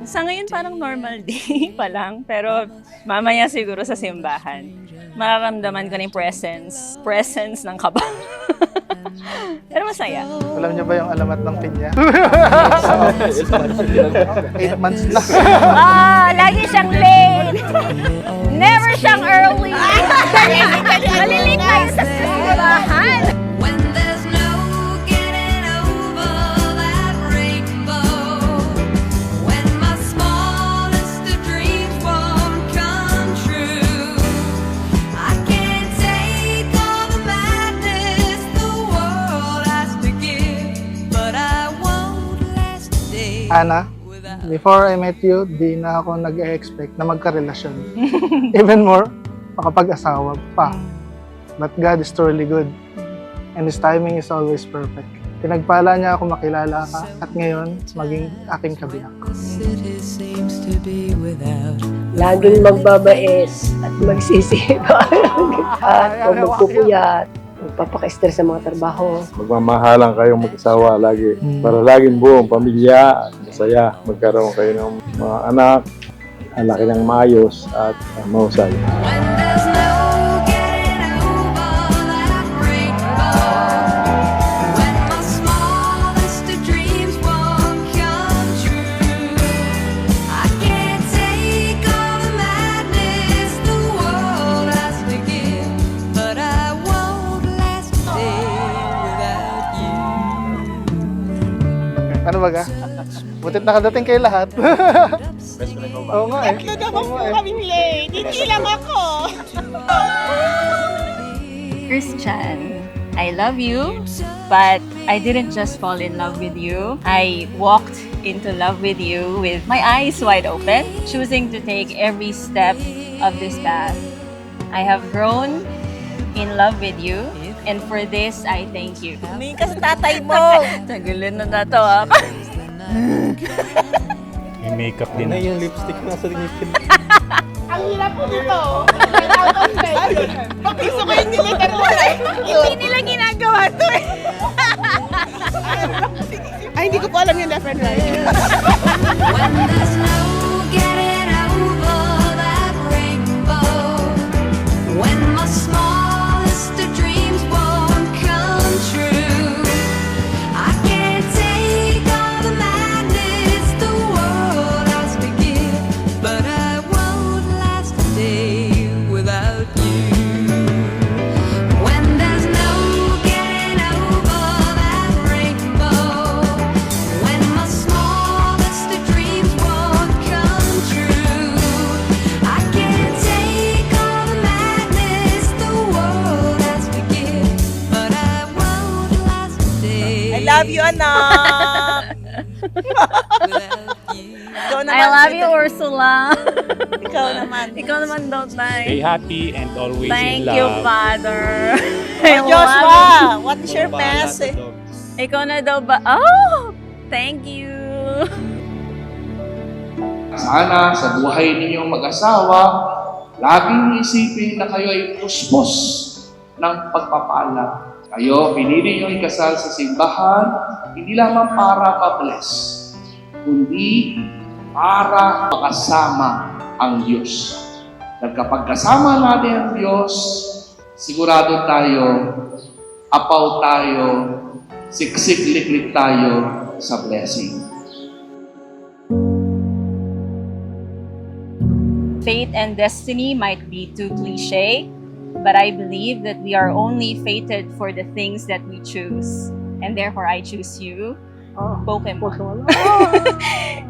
Sa ngayon parang normal day pa lang, pero mamaya siguro sa simbahan, mararamdaman ko na yung presence ng kaba. Pero masaya. Alam niyo ba yung alamat ng pinya? 8 months na. Lagi siyang late! Never siyang early! Malilate tayo sa simbahan! When there's no getting over that rainbow, when my smallest of dreams won't come true, I can't take all the madness the world has to give, but I won't last a day. Ana, before I met you, di na ako nag-expect na magkarelasyon. Even more, makapag-asawa pa. But God is truly good. And His timing is always perfect. Pinagpala niya ako makilala ka at ngayon maging aking kabiyak. City seems to be without. Laging magbabais at magsisipa. At kung magpupuyat, magpapaka-stress sa mga trabaho. Magmamahalan kayong mag-asawa lagi para laging buong pamilya at masaya. Magkaroon kayo ng mga anak, ang laki ng maayos at mahusay. When there's no getting over that rainbow, when my smallest of dreams won't come true, I can't take all the madness the world has to give, but I won't last a day without you. Ano ba ga? Butit nakadating kayo lahat. Oo nga eh. kaming late. Hindi lang ako. Christian, I love you, but I didn't just fall in love with you. I walked into love with you with my eyes wide open, choosing to take every step of this path. I have grown in love with you, and for this, I thank you. Humingi ka sa tatay mo. Tagulin na natawa pa. May makeup din. Ano yung lipstick na sa ngipin? Ang hirap po dito. Pag gusto ko yung nilitar mo hindi nila ginagawa to eh. Ay, hindi ko po alam yung left and right. When there's no getting over that rainbow, when my smallest of dreams won't come true, I can't take all the madness the world has to give, but I won't last a day without you. When there's no getting over that rainbow, when my smallest of dreams won't come true, I can't take all the madness the world has to give, but I won't last a day. I love you, anak. without you. Ikaw naman, I love you, Ursula. Ikaw naman. Ikaw naman, don't Stay die. happy and always Thank in love. you, Father. I love Joshua, what is your Bahala sa message? dogs. you. Ikaw na daw ba? Oh! Thank you. Sana sa buhay ninyong mag-asawa, laging isipin na kayo ay puspos ng pagpapala. Kayo, pinili nyo ikasal sa simbahan, hindi lamang para ma-bless, kundi para makasama ang Diyos. At kapag kasama natin ang Diyos, sigurado tayo, apaw tayo, siksik-liklik tayo sa blessing. Fate and destiny might be too cliche, but I believe that we are only fated for the things that we choose. And therefore, I choose you, Pokemon.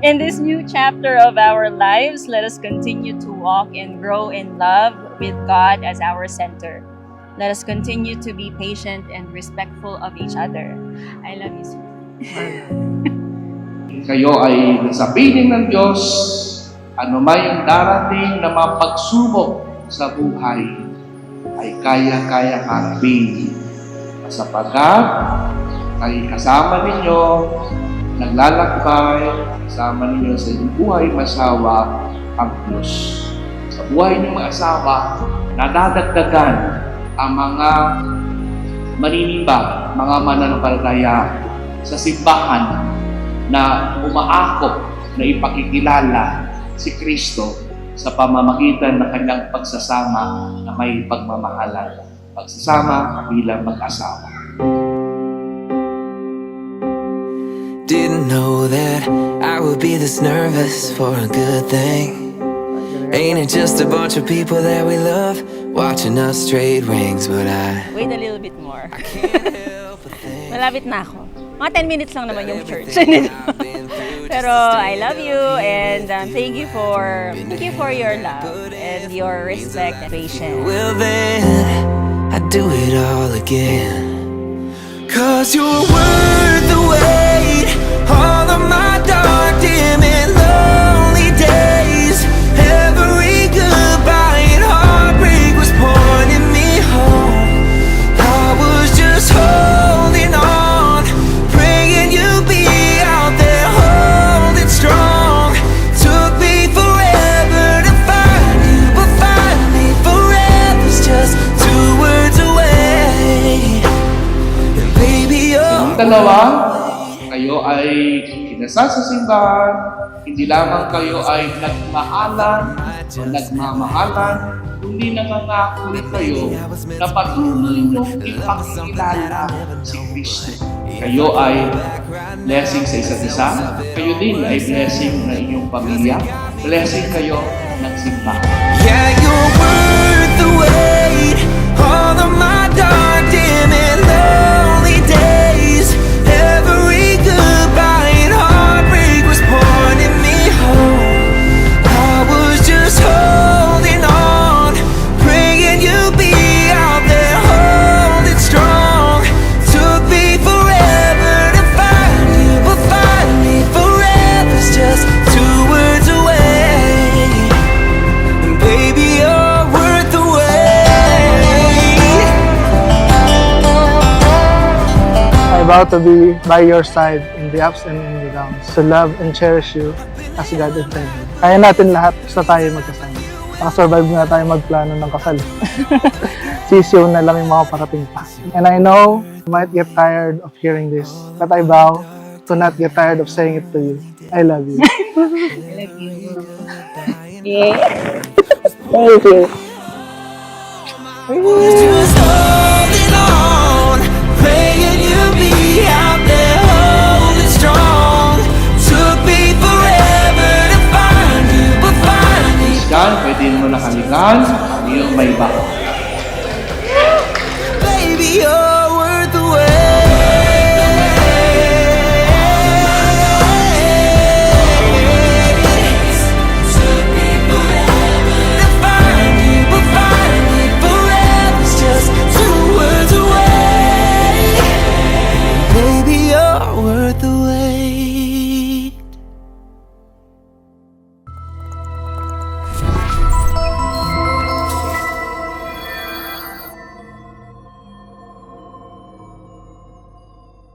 In this new chapter of our lives, let us continue to walk and grow in love with God as our center. Let us continue to be patient and respectful of each other. I love you, sweetie. Kayo ay nasa piling ng Diyos, ano man yung darating na mga pagsubok sa buhay, ay kaya-kaya harapin. Sapagkat ay kasama ninyo, naglalakbay, kasama ninyo sa inyong buhay masawa ang Diyos. Sa buhay ng mga asawa, nadadagdagan ang mga maniniba, mga mananampalataya sa simbahan na umaakop na ipakikilala si Kristo sa pamamagitan ng kanyang pagsasama na may pagmamahalan. Pagsasama bilang mag-asawa. Didn't know that I would be this nervous for a good thing. Ain't it just a bunch of people that we love watching us trade rings? But I Wait a little bit more. can't help but think Malapit na ako. Mga 10 minutes lang naman yung church. I've been through Pero I love you and thank you for your love and your respect and patience. well then I'd do it all again. 'Cause you're worth the wait. All of my dark, dim and lonely days. Every goodbye and heartbreak was pointing me home. I was just holding on, praying you'd be out there holding strong. Took me forever to find you, but finally forever's just 2 words away. And baby, you're Ang dalawa, kayo ay kinasal sa simbahan, hindi lamang kayo ay nagmahalan o nagmamahalan, kundi nangangako rin kayo na patuloy niyong ipakikilala si Kristo. Kayo ay blessing sa isa't isa, kayo din ay blessing na inyong pamilya, blessing kayo ng simbahan. Yeah, you're worth the wait. All of my dark, dim and lonely days. Every goodbye and heartbreak was pointing me home. I was just holding on, praying you'd be out there holding strong. Took me forever to find you, but finally forever's just 2 words away. And baby, you're worth the wait. I vow to be by your side in the ups and in the downs, to love and cherish you as God intended. Kaya natin lahat, basta tayo magkasama. Nakasurvive na tayo magplano ng kasal. Sisiyaw na lang yung mga parating pa. And I know you might get tired of hearing this, but I vow to not get tired of saying it to you. I love you. Yeah. Thank you. Just